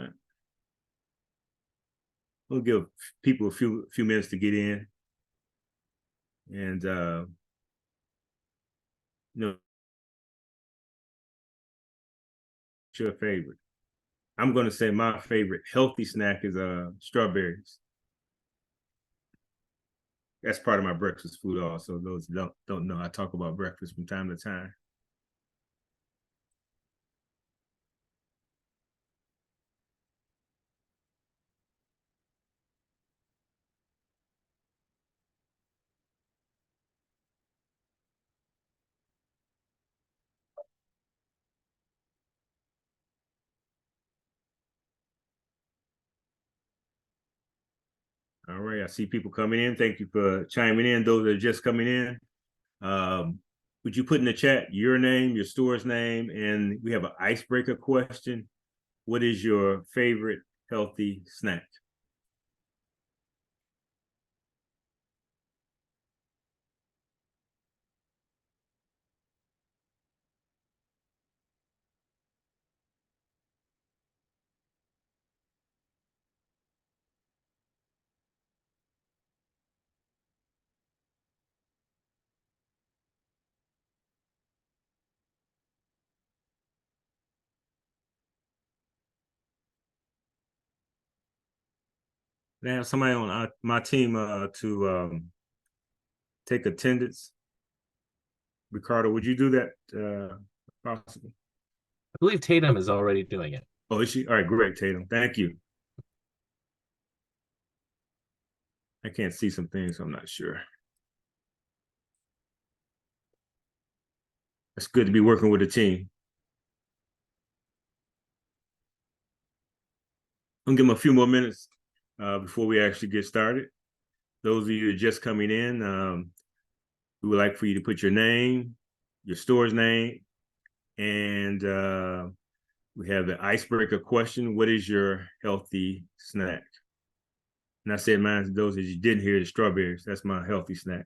right. We'll give people a few minutes to get in. And what's your favorite? I'm going to say my favorite healthy snack is strawberries. That's part of my breakfast food also. Those don't know, I talk about breakfast from time to time. All right, I see people coming in. Thank you for chiming in. Those that are just coming in, would you put in the chat your name, your store's name, and we have an icebreaker question. What is your favorite healthy snack? I have somebody on my team to take attendance. Ricardo, would you do that if possible? I believe Tatum is already doing it. Oh, is she? All right, great, Tatum. Thank you. I can't see some things, so I'm not sure. It's good to be working with a team. I'm gonna give them a few more minutes before we actually get started. Those of you just coming in, we would like for you to put your name, your store's name, and we have the icebreaker question. What is your healthy snack? And I said mine to those that you didn't hear, the strawberries. That's my healthy snack.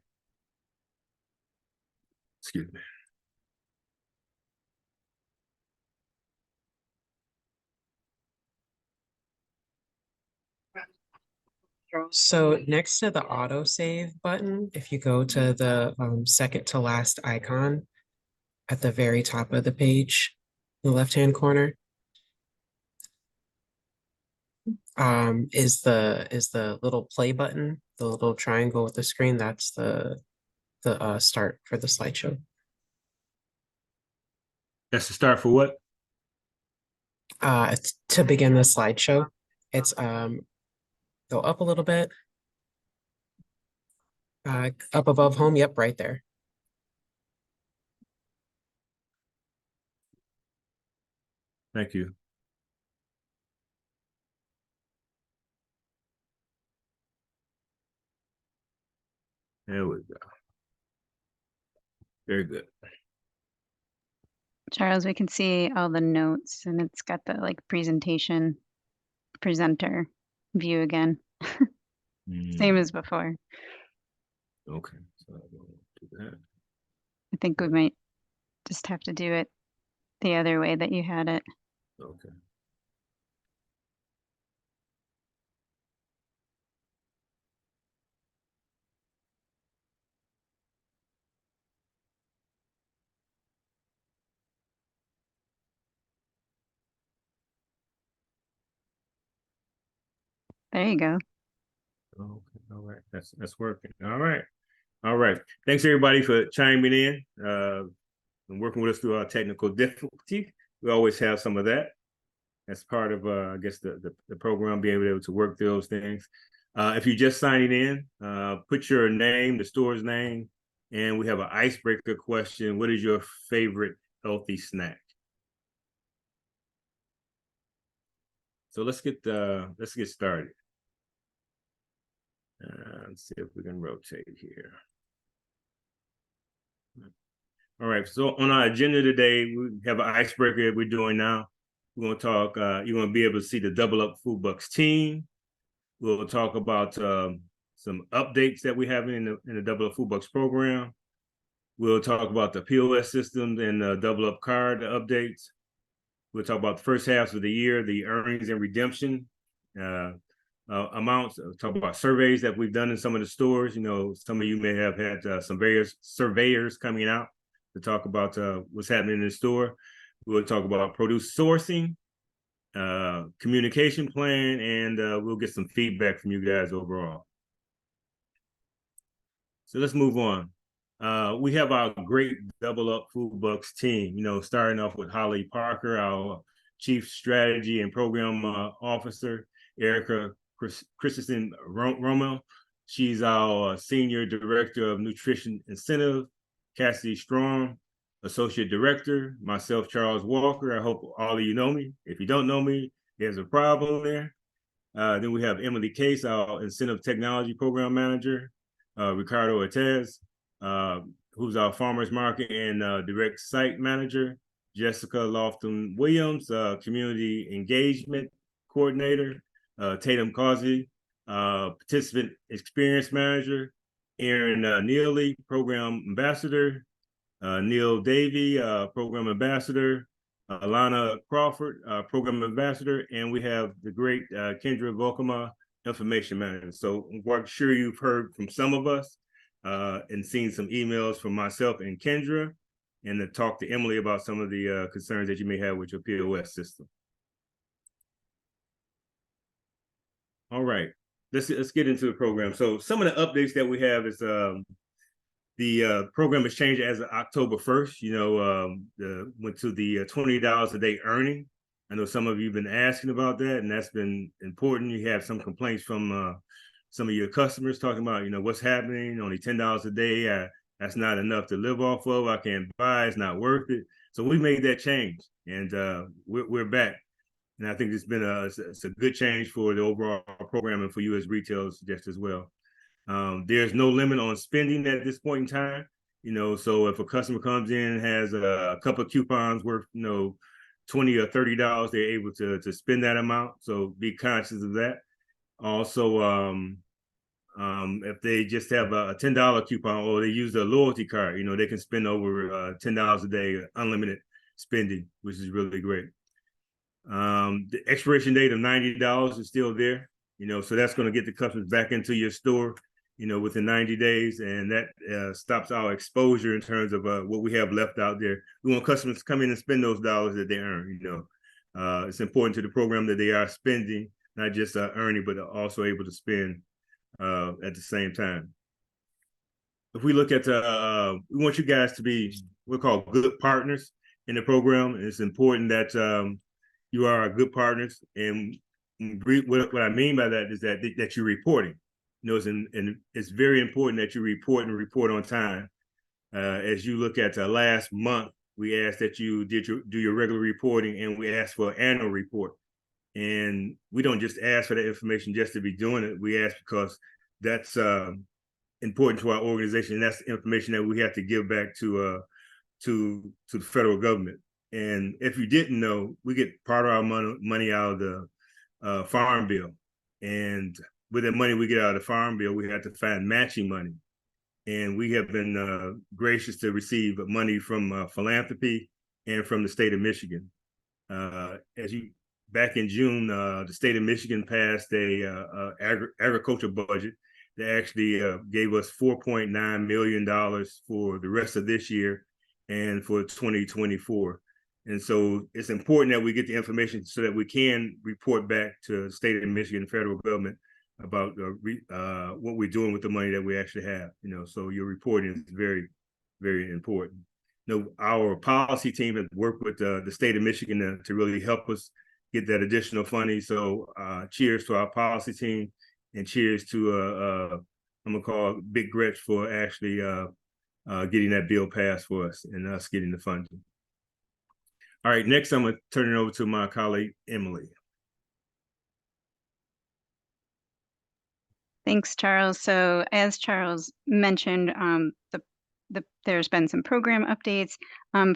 Excuse me. So next to the autosave button, if you go to the second to last icon at the very top of the page, the left-hand corner, is the little play button, the little triangle with the screen. That's the start for the slideshow. That's the start for what? It's to begin the slideshow. It's go up a little bit. Up above home, yep, right there. Thank you. There we go. Very good. Charles, we can see all the notes and it's got the like presentation presenter view again. Same as before. Okay, so I will do that. I think we might just have to do it the other way that you had it. Okay. There you go. Okay, all right. That's working. All right. All right. Thanks everybody for chiming in and working with us through our technical difficulty. We always have some of that. That's part of I guess the program, being able to work through those things. If you're just signing in, put your name, the store's name, and we have an icebreaker question. What is your favorite healthy snack? So let's get started. Let's see if we can rotate here. All right, so on our agenda today, we have an icebreaker that we're doing now. We're going to talk, you're going to be able to see the Double Up Food Bucks team. We'll talk about some updates that we have in the Double Up Food Bucks program. We'll talk about the POS systems and the Double Up card updates. We'll talk about the first half of the year, the earnings and redemption amounts. We'll talk about surveys that we've done in some of the stores. You know, some of you may have had some various surveyors coming out to talk about what's happening in the store. We'll talk about produce sourcing, communication plan, and we'll get some feedback from you guys overall. So let's move on. We have our great Double Up Food Bucks team, you know, starting off with Holly Parker, our Chief Strategy and Program Officer, Erica Christensen Rommel. She's our Senior Director of Nutrition Incentive, Cassidy Strong, Associate Director, myself, Charles Walker. I hope all of you know me. If you don't know me, there's a problem there. Then we have Emily Case, our Incentive Technology Program Manager, Ricardo Ortez, who's our Farmers Market and Direct Site Manager, Jessica Lofton Williams, Community Engagement Coordinator, Tatum Causey, Participant Experience Manager, Aaron Neely, Program Ambassador, Neil Davey, Program Ambassador, Alana Crawford, Program Ambassador, and we have the great Kendra Volkema, Information Manager. So I'm sure you've heard from some of us and seen some emails from myself and Kendra, and to talk to Emily about some of the concerns that you may have with your POS system. All right, let's get into the program. So some of the updates that we have is the program has changed as of October 1st. You know, went to the $20 a day earning. I know some of you have been asking about that, and that's been important. You have some complaints from some of your customers talking about, you know, what's happening, only $10 a day. That's not enough to live off of. I can't buy, it's not worth it. So we made that change, and we're back. And I think it's been it's a good change for the overall program and for you as retailers just as well. There's no limit on spending at this point in time. You know, so if a customer comes in and has a couple of coupons worth, you know, $20 or $30, they're able to spend that amount. So be conscious of that. Also, if they just have a $10 coupon or they use their loyalty card, you know, they can spend over $10 a day, unlimited spending, which is really great. The expiration date of $90 is still there, you know, so that's going to get the customers back into your store, you know, within 90 days. And that stops our exposure in terms of what we have left out there. We want customers to come in and spend those dollars that they earn, you know. It's important to the program that they are spending, not just earning, but also able to spend at the same time. If we look at, we want you guys to be, we're called good partners in the program. It's important that you are good partners. And what I mean by that is that you're reporting. You know, and it's very important that you report and report on time. As you look at last month, we asked that you do your regular reporting, and we asked for an annual report. And we don't just ask for that information just to be doing it. We ask because that's important to our organization. And that's information that we have to give back to the federal government. And if you didn't know, we get part of our money out of the farm bill. And with that money we get out of the farm bill, we have to find matching money. And we have been gracious to receive money from philanthropy and from the state of Michigan. Back in June, the state of Michigan passed a agriculture budget that actually gave us $4.9 million for the rest of this year and for 2024. And so it's important that we get the information so that we can report back to the state of Michigan federal government about what we're doing with the money that we actually have. You know, so your reporting is very, very important. You know, our policy team has worked with the state of Michigan to really help us get that additional funding. So cheers to our policy team, and cheers to I'm gonna call Big Gretch for actually getting that bill passed for us and us getting the funding. All right, next I'm gonna turn it over to my colleague, Emily. Thanks, Charles. So as Charles mentioned, there's been some program updates.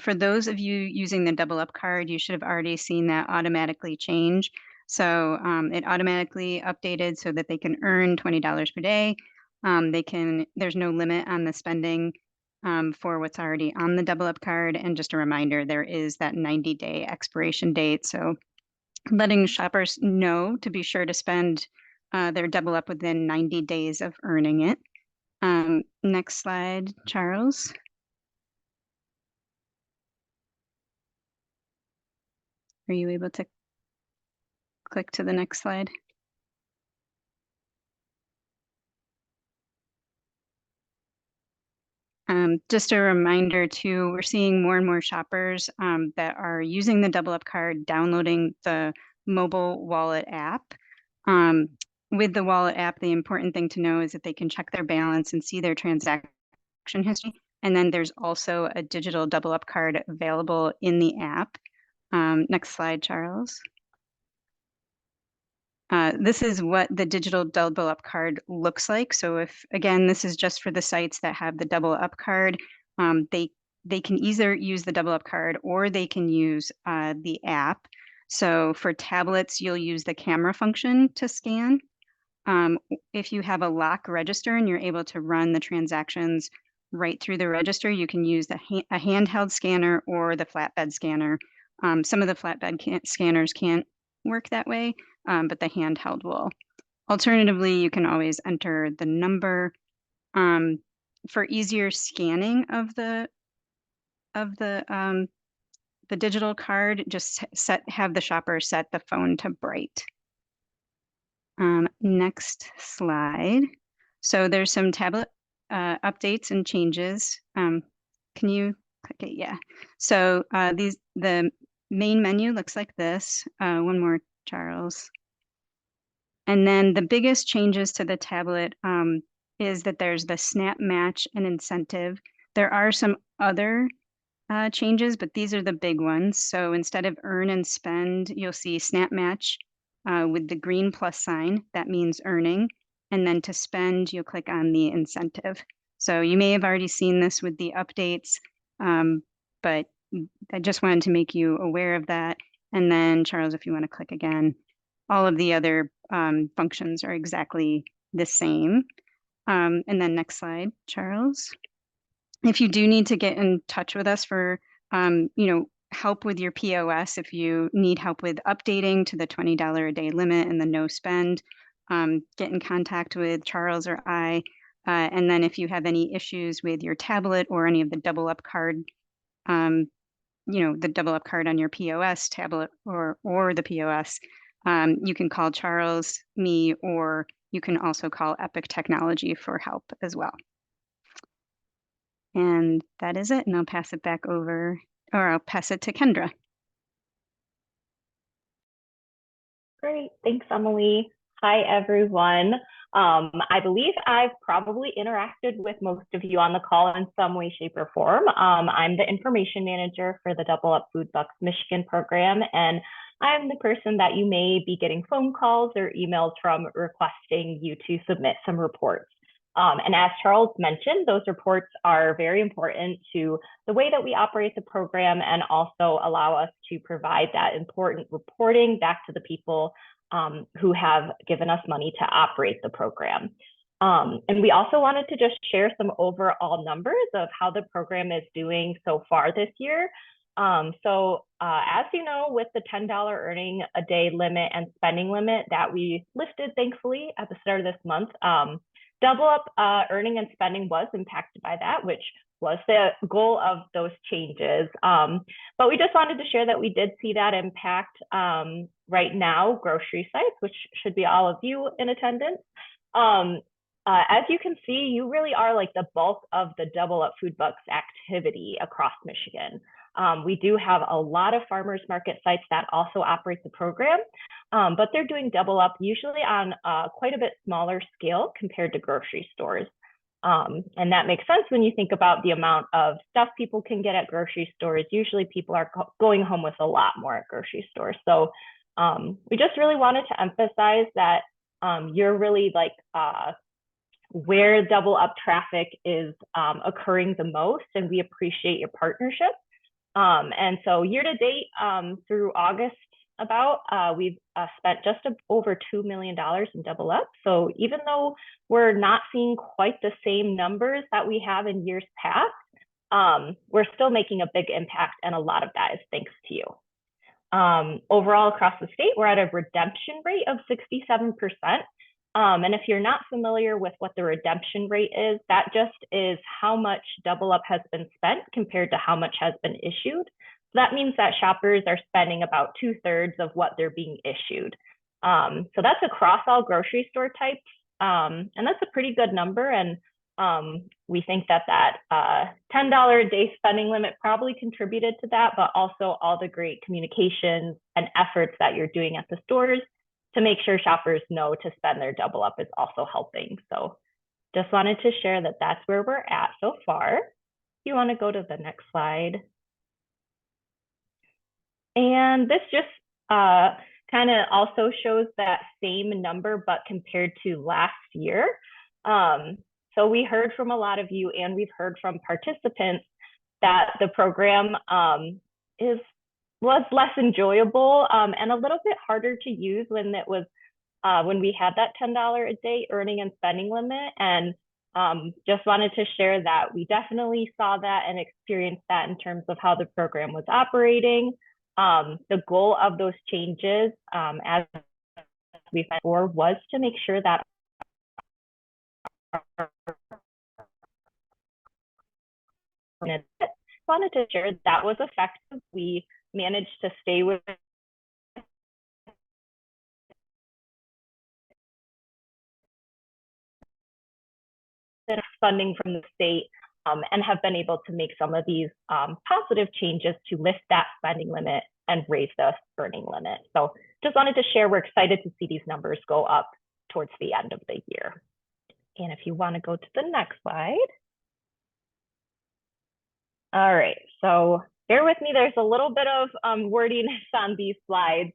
For those of you using the Double Up card, you should have already seen that automatically change. So it automatically updated so that they can earn $20 per day. There's no limit on the spending for what's already on the double up card. And just a reminder, there is that 90-day expiration date. So letting shoppers know to be sure to spend their double up within 90 days of earning it. Next slide, Charles. Are you able to click to the next slide? Just a reminder too, we're seeing more and more shoppers that are using the double up card, downloading the mobile wallet app. With the wallet app, the important thing to know is that they can check their balance and see their transaction history. And then there's also a digital double up card available in the app. Next slide, Charles. This is what the digital double up card looks like. So if, again, this is just for the sites that have the double up card, they can either use the double up card or they can use the app. So for tablets, you'll use the camera function to scan. If you have a lock register and you're able to run the transactions right through the register, you can use a handheld scanner or the flatbed scanner. Some of the flatbed scanners can't work that way, but the handheld will. Alternatively, you can always enter the number. For easier scanning of the digital card, just have the shopper set the phone to bright. Next slide. So there's some tablet updates and changes. Can you click it? Yeah. So the main menu looks like this. One more, Charles. And then the biggest changes to the tablet is that there's the snap match and incentive. There are some other changes, but these are the big ones. So instead of earn and spend, you'll see snap match with the green plus sign. That means earning. And then to spend, you'll click on the incentive. So you may have already seen this with the updates, but I just wanted to make you aware of that. And then Charles, if you want to click again, all of the other functions are exactly the same. And then next slide, Charles. If you do need to get in touch with us for, help with your POS, if you need help with updating to the $20 a day limit and the no spend, get in contact with Charles or I. And then if you have any issues with your tablet or any of the double up card, the double up card on your POS tablet or the POS, you can call Charles, me, or you can also call Epic Technology for help as well. And that is it. And I'll pass it back over, or I'll pass it to Kendra. Great. Thanks, Emily. Hi, everyone. I believe I've probably interacted with most of you on the call in some way, shape, or form. I'm the information manager for the Double Up Food Bucks Michigan program, and I'm the person that you may be getting phone calls or emails from requesting you to submit some reports. And as Charles mentioned, those reports are very important to the way that we operate the program and also allow us to provide that important reporting back to the people who have given us money to operate the program. And we also wanted to just share some overall numbers of how the program is doing so far this year. So as you know, with the $10 earning a day limit and spending limit that we lifted, thankfully, at the start of this month, double up earning and spending was impacted by that, which was the goal of those changes. But we just wanted to share that we did see that impact right now, grocery sites, which should be all of you in attendance. As you can see, you really are like the bulk of the Double Up Food Bucks activity across Michigan. We do have a lot of farmers market sites that also operate the program, but they're doing double up usually on quite a bit smaller scale compared to grocery stores. And that makes sense when you think about the amount of stuff people can get at grocery stores. Usually people are going home with a lot more at grocery stores. So we just really wanted to emphasize that you're really like where double up traffic is occurring the most, and we appreciate your partnership. And so year to date through August we've spent just over $2 million in double up. So even though we're not seeing quite the same numbers that we have in years past, we're still making a big impact, and a lot of that is thanks to you. Overall, across the state, we're at a redemption rate of 67%. And if you're not familiar with what the redemption rate is, that just is how much double up has been spent compared to how much has been issued. So that means that shoppers are spending about 2/3 of what they're being issued. So that's across all grocery store types. And that's a pretty good number. And we think that $10 a day spending limit probably contributed to that, but also all the great communications and efforts that you're doing at the stores to make sure shoppers know to spend their double up is also helping. So just wanted to share that that's where we're at so far. You want to go to the next slide. And this just kind of also shows that same number, but compared to last year. So we heard from a lot of you, and we've heard from participants that the program was less enjoyable and a little bit harder to use when we had that $10 a day earning and spending limit. And just wanted to share that we definitely saw that and experienced that in terms of how the program was operating. The goal of those changes, as we found before, was to make sure that wanted to share that was effective. We managed to stay with funding from the state and have been able to make some of these positive changes to lift that spending limit and raise the earning limit. So just wanted to share, we're excited to see these numbers go up towards the end of the year. And if you want to go to the next slide. All right, so bear with me, there's a little bit of wordiness on these slides.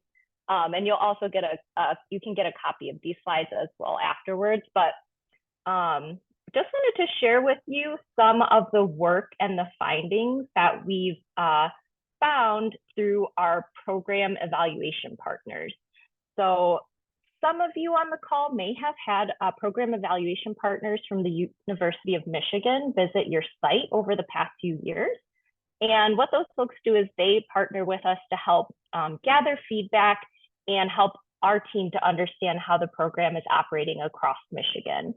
And you'll also get you can get a copy of these slides as well afterwards, but just wanted to share with you some of the work and the findings that we've found through our program evaluation partners. So some of you on the call may have had program evaluation partners from the University of Michigan visit your site over the past few years. And what those folks do is they partner with us to help gather feedback and help our team to understand how the program is operating across Michigan.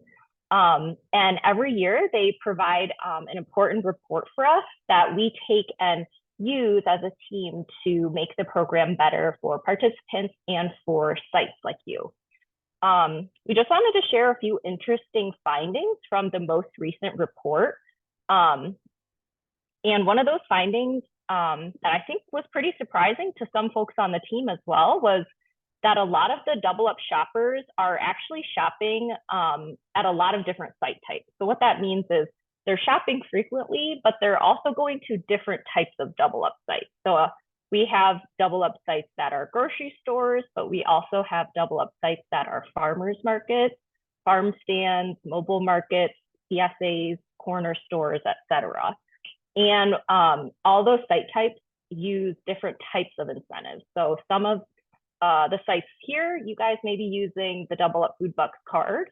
And every year they provide an important report for us that we take and use as a team to make the program better for participants and for sites like you. We just wanted to share a few interesting findings from the most recent report. And one of those findings that I think was pretty surprising to some folks on the team as well was that a lot of the double up shoppers are actually shopping at a lot of different site types. So what that means is they're shopping frequently, but they're also going to different types of double up sites. So we have double up sites that are grocery stores, but we also have double up sites that are farmers markets, farm stands, mobile markets, CSAs, corner stores, etc. And all those site types use different types of incentives. So some of the sites here, you guys may be using the double up food bucks card.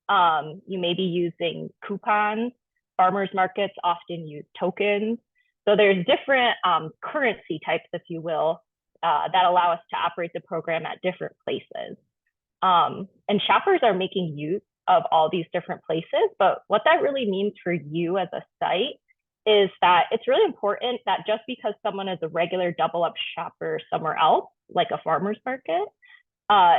You may be using coupons. Farmers markets often use tokens. So there's different currency types, if you will, that allow us to operate the program at different places. And shoppers are making use of all these different places, but what that really means for you as a site is that it's really important that just because someone is a regular double up shopper somewhere else, like a farmer's market,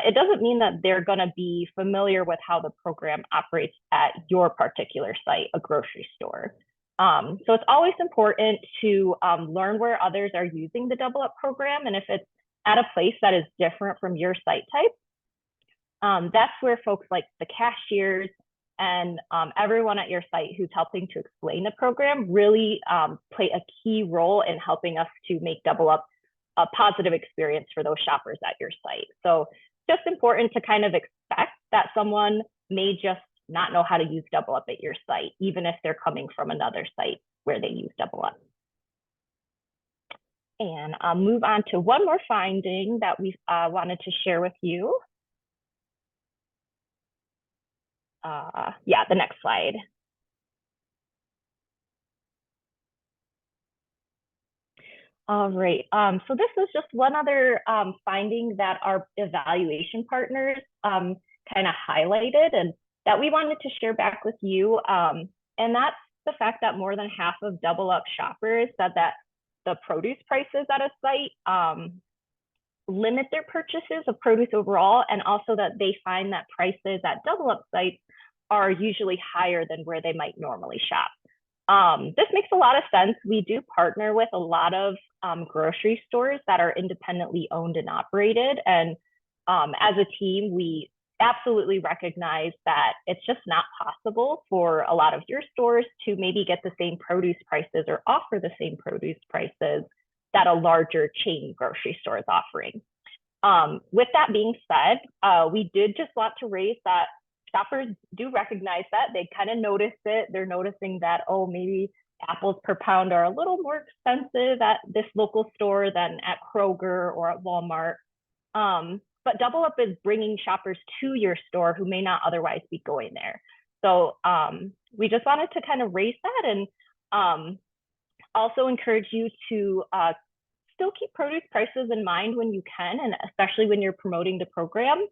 it doesn't mean that they're going to be familiar with how the program operates at your particular site, a grocery store. So it's always important to learn where others are using the double up program. And if it's at a place that is different from your site type, that's where folks like the cashiers and everyone at your site who's helping to explain the program really play a key role in helping us to make double up a positive experience for those shoppers at your site. So just important to kind of expect that someone may just not know how to use double up at your site, even if they're coming from another site where they use double up. And I'll move on to one more finding that we wanted to share with you. Yeah, the next slide. All right. So this is just one other finding that our evaluation partners kind of highlighted and that we wanted to share back with you. And that's the fact that more than half of Double Up shoppers said that the produce prices at a site limit their purchases of produce overall, and also that they find that prices at Double Up sites are usually higher than where they might normally shop. This makes a lot of sense. We do partner with a lot of grocery stores that are independently owned and operated. And as a team, we absolutely recognize that it's just not possible for a lot of your stores to maybe get the same produce prices or offer the same produce prices that a larger chain grocery store is offering. With that being said, we did just want to raise that shoppers do recognize that. They kind of notice it. They're noticing that, oh, maybe apples per pound are a little more expensive at this local store than at Kroger or at Walmart. But Double Up is bringing shoppers to your store who may not otherwise be going there. So we just wanted to kind of raise that and also encourage you to still keep produce prices in mind when you can, and especially when you're promoting the program.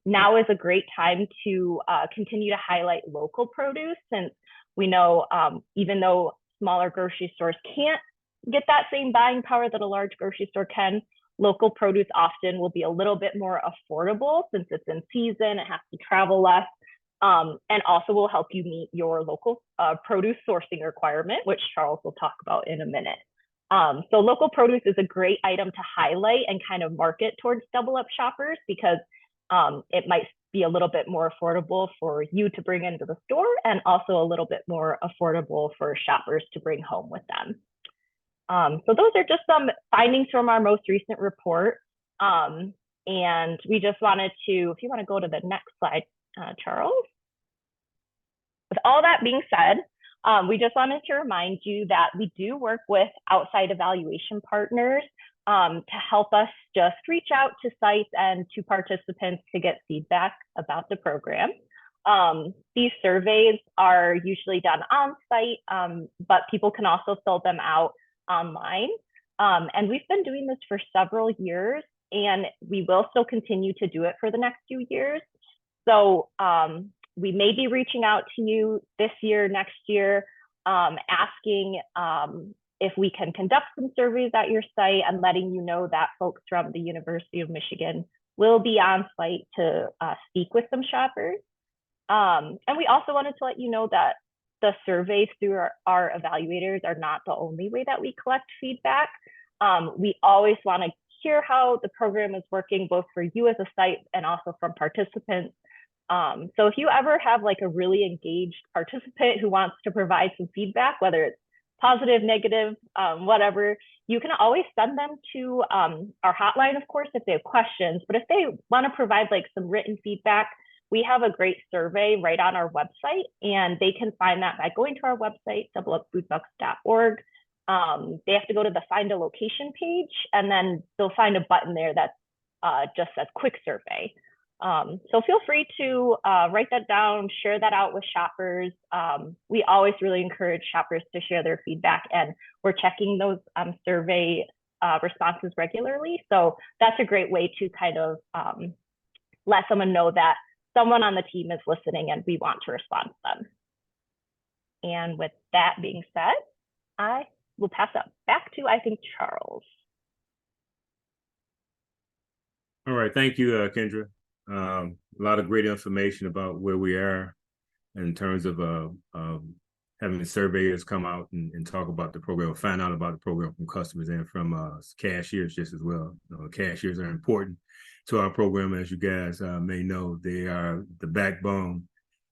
Now is a great time to continue to highlight local produce, since we know even though smaller grocery stores can't get that same buying power that a large grocery store can, local produce often will be a little bit more affordable since it's in season, it has to travel less, and also will help you meet your local produce sourcing requirement, which Charles will talk about in a minute. So local produce is a great item to highlight and kind of market towards Double Up shoppers, because it might be a little bit more affordable for you to bring into the store, and also a little bit more affordable for shoppers to bring home with them. So those are just some findings from our most recent report. And we just wanted to, if you want to go to the next slide, Charles. With all that being said, we just wanted to remind you that we do work with outside evaluation partners to help us just reach out to sites and to participants to get feedback about the program. These surveys are usually done on site, but people can also fill them out online. And we've been doing this for several years, and we will still continue to do it for the next few years. So we may be reaching out to you this year, next year, asking if we can conduct some surveys at your site, and letting you know that folks from the University of Michigan will be on site to speak with some shoppers. And we also wanted to let you know that the surveys through our evaluators are not the only way that we collect feedback. We always want to hear how the program is working, both for you as a site and also from participants. So if you ever have like a really engaged participant who wants to provide some feedback, whether it's positive, negative, whatever, you can always send them to our hotline, of course, if they have questions. But if they want to provide like some written feedback, we have a great survey right on our website, and they can find that by going to our website, doubleupfoodbucks.org. They have to go to the Find a Location page, and then they'll find a button there that just says Quick Survey. So feel free to write that down, share that out with shoppers. We always really encourage shoppers to share their feedback, and we're checking those survey responses regularly. So that's a great way to kind of let someone know that someone on the team is listening and we want to respond to them. And with that being said, I will pass it back to, I think, Charles. All right, thank you, Kendra. A lot of great information about where we are in terms of having the surveyors come out and talk about the program, find out about the program from customers and from cashiers just as well. Cashiers are important to our program, as you guys may know. They are the backbone,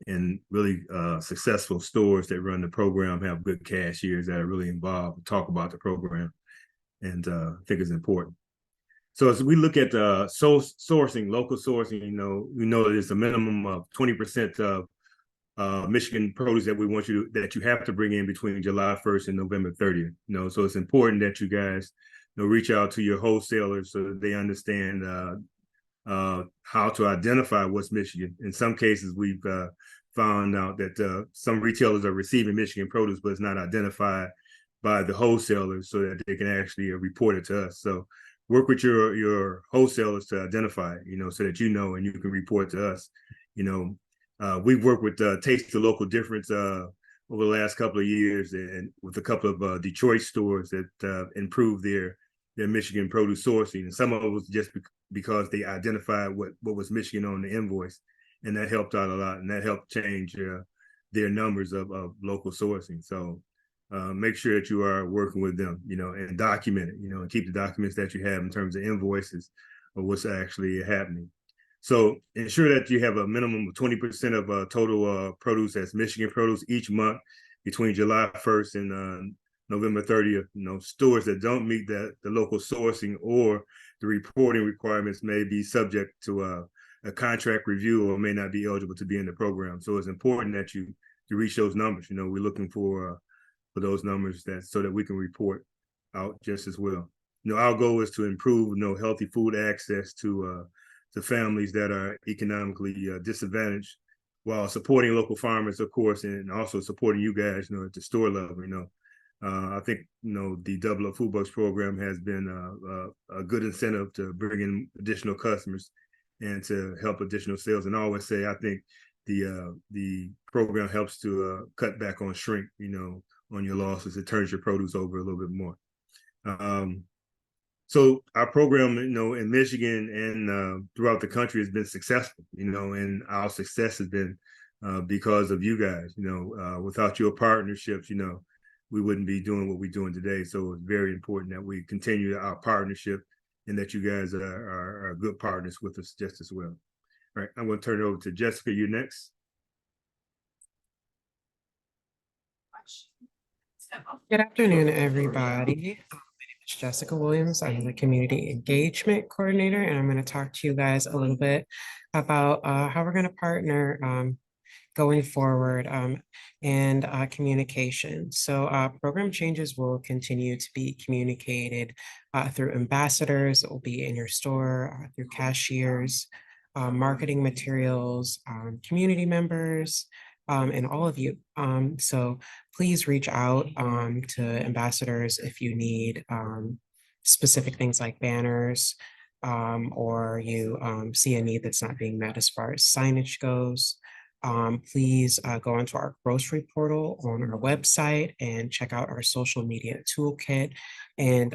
and really successful stores that run the program have good cashiers that are really involved, talk about the program, and I think it's important. So as we look at sourcing, local sourcing, we know there's a minimum of 20% of Michigan produce that we want that you have to bring in between July 1st and November 30th. So it's important that you guys reach out to your wholesalers so that they understand how to identify what's Michigan. In some cases, we've found out that some retailers are receiving Michigan produce, but it's not identified by the wholesalers so that they can actually report it to us. So work with your wholesalers to identify it, so that and you can report to us. We've worked with Taste the Local Difference over the last couple of years, and with a couple of Detroit stores that improved their Michigan produce sourcing. And some of it was just because they identified what was Michigan on the invoice, and that helped out a lot, and that helped change their numbers of local sourcing. So make sure that you are working with them, and document it, and keep the documents that you have in terms of invoices of what's actually happening. So ensure that you have a minimum of 20% of total produce as Michigan produce each month between July 1st and November 30th. Stores that don't meet the local sourcing or the reporting requirements may be subject to a contract review or may not be eligible to be in the program. So it's important that you reach those numbers. We're looking for those numbers so that we can report out just as well. Our goal is to improve healthy food access to families that are economically disadvantaged, while supporting local farmers, of course, and also supporting you guys, at the store level. I think the Double Up Food Bucks program has been a good incentive to bring in additional customers and to help additional sales. And I always say, I think the program helps to cut back on shrink, on your losses. It turns your produce over a little bit more. So our program, in Michigan and throughout the country has been successful, and our success has been because of you guys. Without your partnerships, we wouldn't be doing what we're doing today. So it's very important that we continue our partnership and that you guys are good partners with us just as well. All right, I'm going to turn it over to Jessica. You next. Good afternoon, everybody. My name is Jessica Williams. I'm the Community Engagement Coordinator, and I'm going to talk to you guys a little bit about how we're going to partner going forward and communication. So program changes will continue to be communicated through ambassadors. It will be in your store, through cashiers, marketing materials, community members, and all of you. So please reach out to ambassadors if you need specific things like banners, or you see a need that's not being met as far as signage goes. Please go onto our grocery portal on our website and check out our social media toolkit and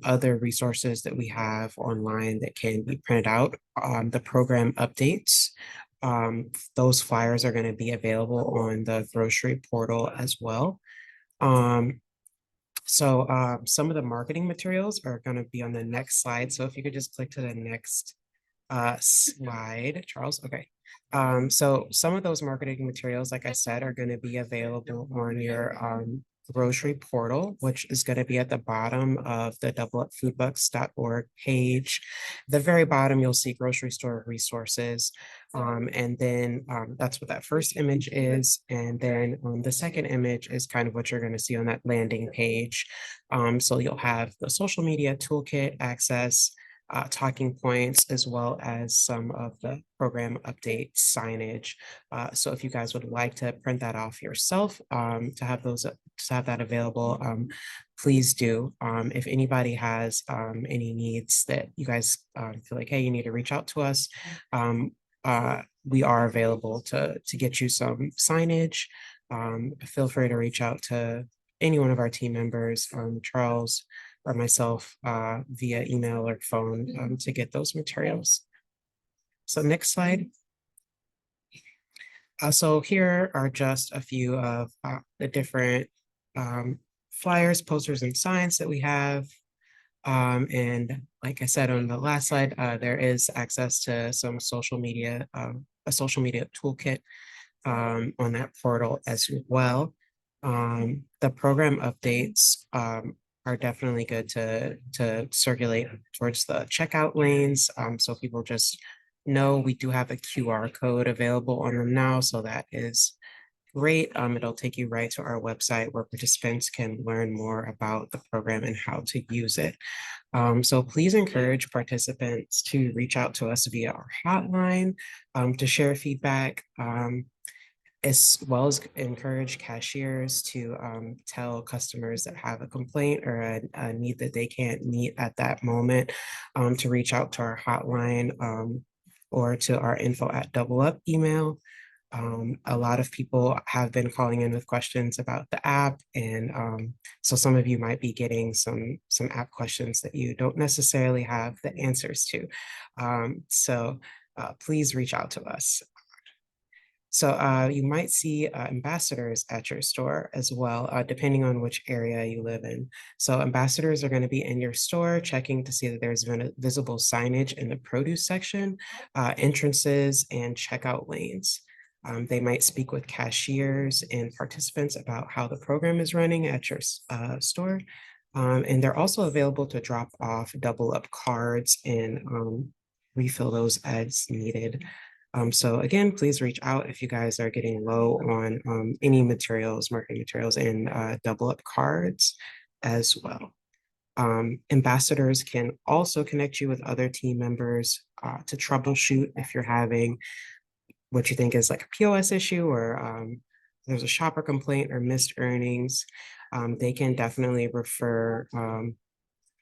other resources that we have online that can be printed out. The program updates. Those flyers are going to be available on the grocery portal as well. So some of the marketing materials are going to be on the next slide. So if you could just click to the next slide, Charles. Okay. So some of those marketing materials, like I said, are going to be available on your grocery portal, which is going to be at the bottom of the doubleupfoodbucks.org page. The very bottom, you'll see grocery store resources. And then that's what that first image is. And then the second image is kind of what you're going to see on that landing page. So you'll have the social media toolkit access, talking points, as well as some of the program update signage. So if you guys would like to print that off yourself, to have that available, please do. If anybody has any needs that you guys feel like, hey, you need to reach out to us, we are available to get you some signage. Feel free to reach out to any one of our team members, Charles or myself, via email or phone to get those materials. So next slide. So here are just a few of the different flyers, posters, and signs that we have. And like I said on the last slide, there is access to some social media, a social media toolkit on that portal as well. The program updates are definitely good to circulate towards the checkout lanes. So people just know we do have a QR code available on them now. So that is great. It'll take you right to our website where participants can learn more about the program and how to use it. So please encourage participants to reach out to us via our hotline, to share feedback, as well as encourage cashiers to tell customers that have a complaint or a need that they can't meet at that moment to reach out to our hotline or to our info@doubleup email. A lot of people have been calling in with questions about the app, and so some of you might be getting some app questions that you don't necessarily have the answers to. So please reach out to us. So you might see ambassadors at your store as well, depending on which area you live in. So ambassadors are going to be in your store checking to see that there's visible signage in the produce section, entrances, and checkout lanes. They might speak with cashiers and participants about how the program is running at your store. And they're also available to drop off double up cards and refill those as needed. So again, please reach out if you guys are getting low on any materials, marketing materials, and double up cards as well. Ambassadors can also connect you with other team members to troubleshoot if you're having what you think is like a POS issue or there's a shopper complaint or missed earnings. They can definitely refer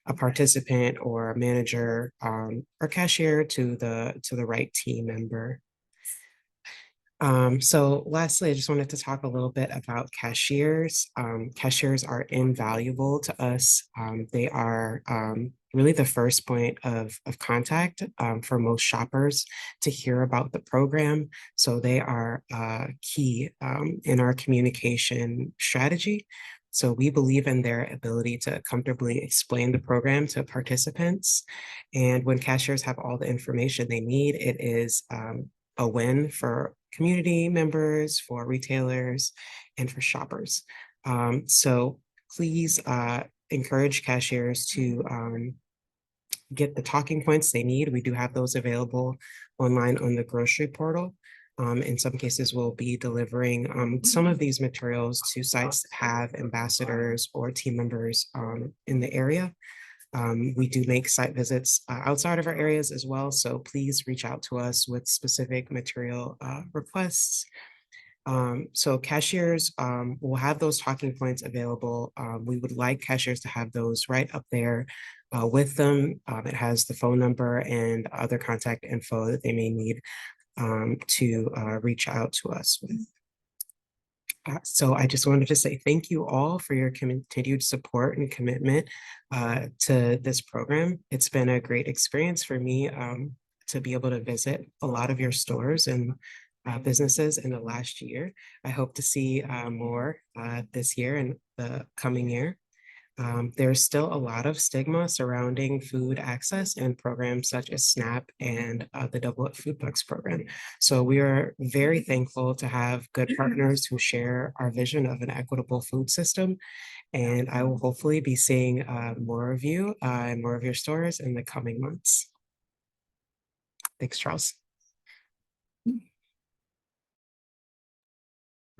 a participant or a manager or cashier to the right team member. So lastly, I just wanted to talk a little bit about cashiers. Cashiers are invaluable to us. They are really the first point of contact for most shoppers to hear about the program. So they are key in our communication strategy. So we believe in their ability to comfortably explain the program to participants. And when cashiers have all the information they need, it is a win for community members, for retailers, and for shoppers. So please encourage cashiers to get the talking points they need. We do have those available online on the grocery portal. In some cases, we'll be delivering some of these materials to sites that have ambassadors or team members in the area. We do make site visits outside of our areas as well, so please reach out to us with specific material requests. So cashiers will have those talking points available. We would like cashiers to have those right up there with them. It has the phone number and other contact info that they may need to reach out to us with. So I just wanted to say thank you all for your continued support and commitment to this program. It's been a great experience for me to be able to visit a lot of your stores and businesses in the last year. I hope to see more this year and the coming year. There's still a lot of stigma surrounding food access and programs such as SNAP and the Double Up Food Bucks program. So we are very thankful to have good partners who share our vision of an equitable food system. And I will hopefully be seeing more of you and more of your stores in the coming months. Thanks, Charles.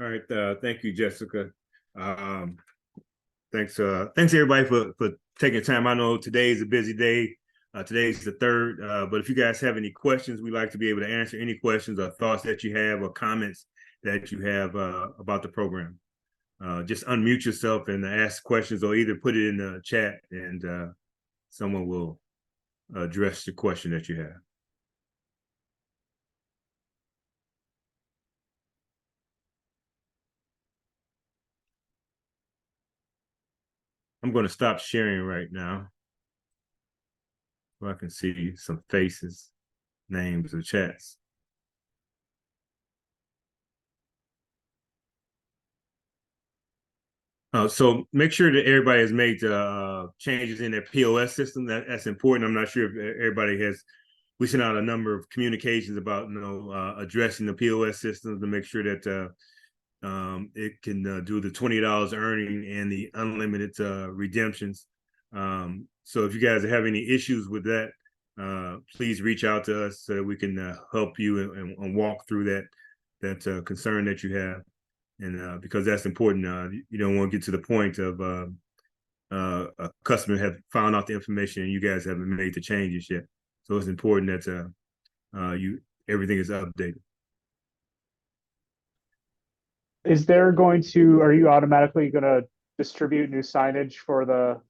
All right, thank you, Jessica. Thanks everybody for taking time. I know today is a busy day. Today's the 3rd, but if you guys have any questions, we'd like to be able to answer any questions or thoughts that you have or comments that you have about the program. Just unmute yourself and ask questions, or either put it in the chat and someone will address the question that you have. I'm going to stop sharing right now so I can see some faces, names, or chats. So make sure that everybody has made changes in their POS system. That's important. I'm not sure if everybody has. We sent out a number of communications about addressing the POS system to make sure that it can do the $20 earning and the unlimited redemptions. So if you guys have any issues with that, please reach out to us so that we can help you and walk through that concern that you have. And because that's important, you don't want to get to the point of a customer have found out the information and you guys haven't made the changes yet. So it's important that everything is updated. are you automatically gonna distribute new signage for the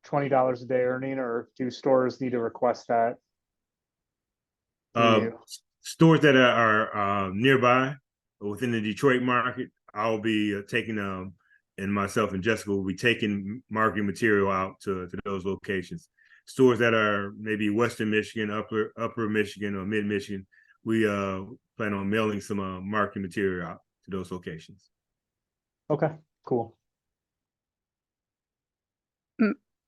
$20 a day earning, or do stores need to request that? Uh, You? Stores that are nearby within the Detroit market, I'll be taking and myself and Jessica will be taking marketing material out to those locations. Stores that are maybe Western Michigan, Upper Michigan, or Mid Michigan, we plan on mailing some marketing material out to those locations. Okay, cool.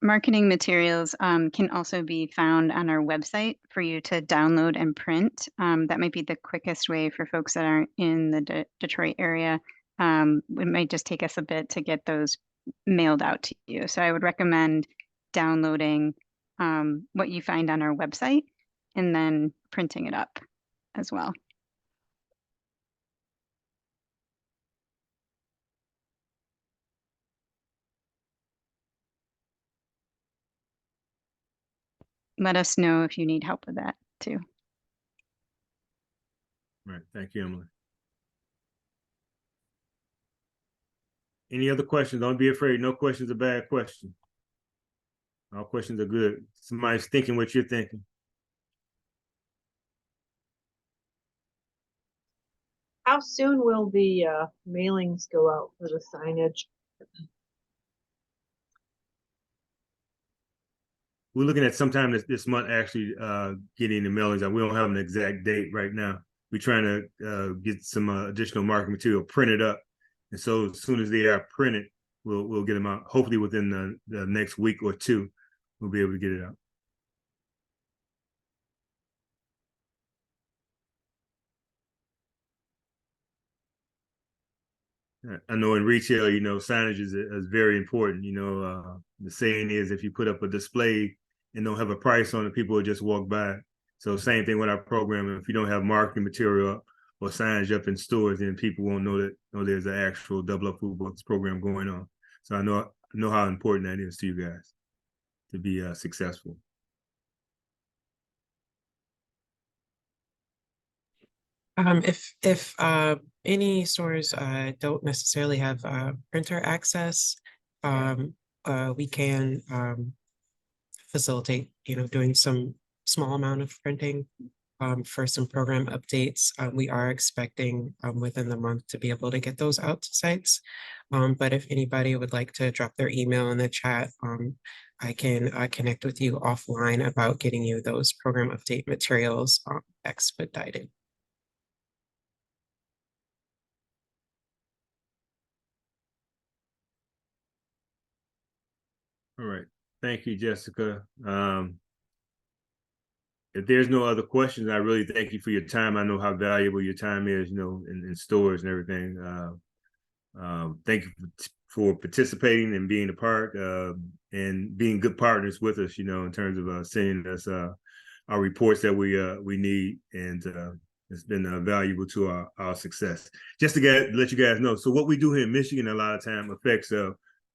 Marketing materials can also be found on our website for you to download and print. That might be the quickest way for folks that aren't in the Detroit area. It might just take us a bit to get those mailed out to you. So I would recommend downloading what you find on our website and then printing it up as well. Let us know if you need help with that too. Right. Thank you, Emily. Any other questions? Don't be afraid. No question's a bad question. All questions are good. Somebody's thinking what you're thinking. How soon will the mailings go out for the signage? We're looking at sometime this month actually getting the mailings out. We don't have an exact date right now. We're trying to get some additional marketing material printed up. And so as soon as they are printed, we'll get them out. Hopefully within the next week or two, we'll be able to get it out. I know in retail, signage is very important. The saying is if you put up a display and don't have a price on it, people will just walk by. So same thing with our program. If you don't have marketing material up or signage up in stores, then people won't know there's an actual Double Up Food Bucks program going on. So I know how important that is to you guys to be successful. If any stores don't necessarily have printer access, we can facilitate, doing some small amount of printing for some program updates. We are expecting within the month to be able to get those out to sites. But if anybody would like to drop their email in the chat, I can connect with you offline about getting you those program update materials expedited. All right. Thank you, Jessica. If there's no other questions, I really thank you for your time. I know how valuable your time is, in stores and everything. Thank you for participating and being a part and being good partners with us, in terms of sending us our reports that we need. And it's been valuable to our success. Just to let you guys know, so what we do here in Michigan a lot of time affects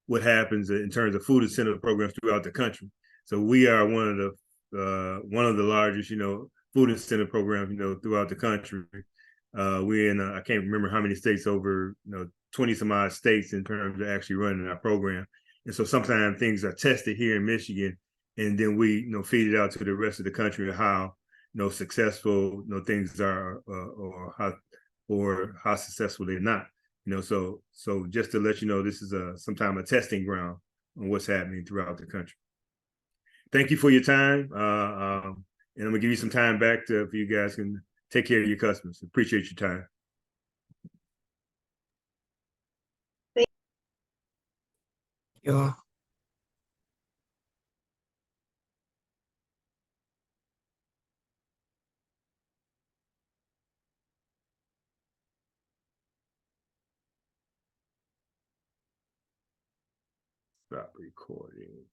what happens in terms of food incentive programs throughout the country. So we are one of the largest, food incentive programs, throughout the country. We're in I can't remember how many states, over 20 some odd states in terms of actually running our program. And so sometimes things are tested here in Michigan, and then we feed it out to the rest of the country of how successful things are, or how successful they're not. So just to let you know, this is sometimes a testing ground on what's happening throughout the country. Thank you for your time. And I'm gonna give you some time back for you guys can take care of your customers. Appreciate your time. Yeah. Stop recording.